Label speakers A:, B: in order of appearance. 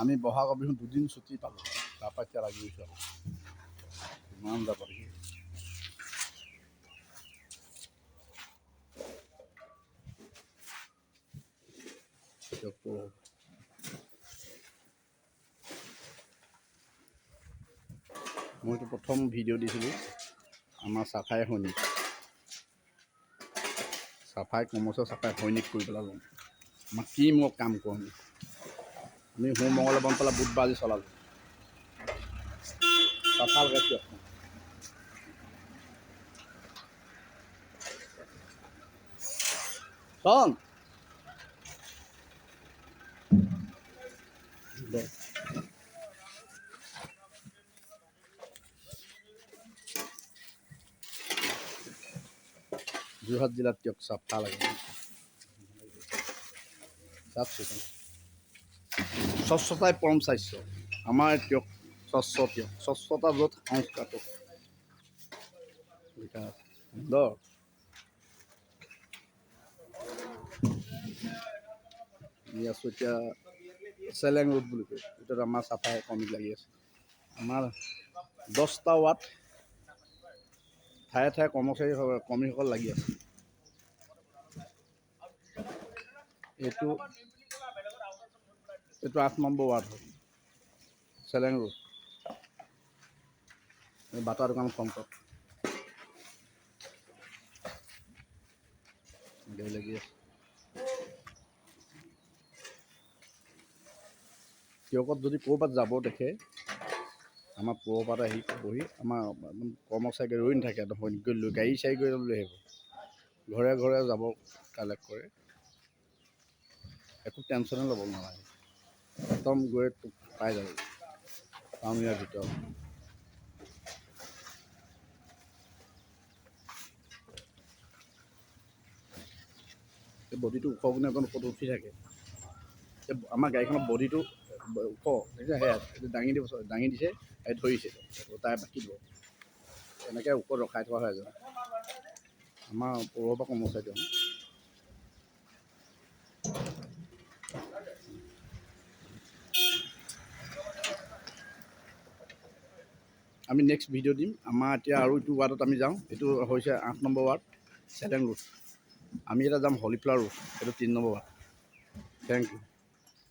A: আমি বহাগৰ বিহু 2 দিন ছুটি পালোঁ, তাৰপৰা এতিয়া লাগি গৈছোঁ আৰু ইমান যাব দেখি। মইতো প্ৰথম ভিডিঅ' দিছিলোঁ আমাৰ চাফাই সৈনিক, চাফাই কৰ্মচাৰী চাফাই সৈনিক কৰি পেলালোঁ। আমাৰ কি মই কাম কৰোঁ আমি সোম মঙলে বন্ধ পেলাই বুধবাৰ আজি চলালোঁ চাফাল গাখীৰ চন যোৰহাট জিলাত দিয়ক চাফা লাগে, চাফ চিকুণ, স্বচ্ছতাই পৰম স্বাস্থ্য। আমাৰ দিয়ক স্বচ্ছ দিয়ক, স্বচ্ছতা য'ত সংস্কাৰটো সুন্দৰ। আমি আছোঁ এতিয়া চেলেং ৰোড বুলি কয়, এতিয়াতো আমাৰ চাফাই কৰ্মী লাগি আছে। আমাৰ 10টা ৱাৰ্ড ঠায়ে ঠায়ে কৰ্মীসকল লাগি আছে। এইটো 8 নম্বৰ ৱাৰ্ড হয়, চেলেং ৰোড, বাটা দোকান ফ্ৰণ্টত লাগি আছে। তেওঁকত যদি ক'ৰবাত যাব দেখে, আমাৰ পৰপাত আহি বহি আমাৰ কৰ্মচাৰী ৰৈ নাথাকে, সৈনিক গৈ লৈ গাড়ী চাৰি গৈ লৈ আহিব, ঘৰে ঘৰে যাব কালেক্ট কৰে, একো টেনশ্যনে ল'ব নালাগে, একদম গৈ পাই যাব টাউনীয়াৰ ভিতৰত। এই বডিটো ওখ গুণে অকণ ওপৰত উঠি থাকে, আমাৰ গাড়ীখনৰ বডিটো ওখ, সেয়া দাঙি দিছে, ধৰিছে তাই বাকী দিব এনেকৈ ওপৰত ৰখাই থোৱা হয় এজন আমাৰ পৌৰসভা কৰ্মচাৰী। আমি নেক্সট ভিডিঅ' দিম। আমাৰ এতিয়া আৰু এইটো ৱাৰ্ডত আমি যাওঁ, এইটো হৈছে 8 নম্বৰ ৱাৰ্ড চেলেং ৰোড। আমি এতিয়া যাম হলিফ্লাৱাৰ ৰোড, এইটো 3 নম্বৰ ৱাৰ্ড। Thank U.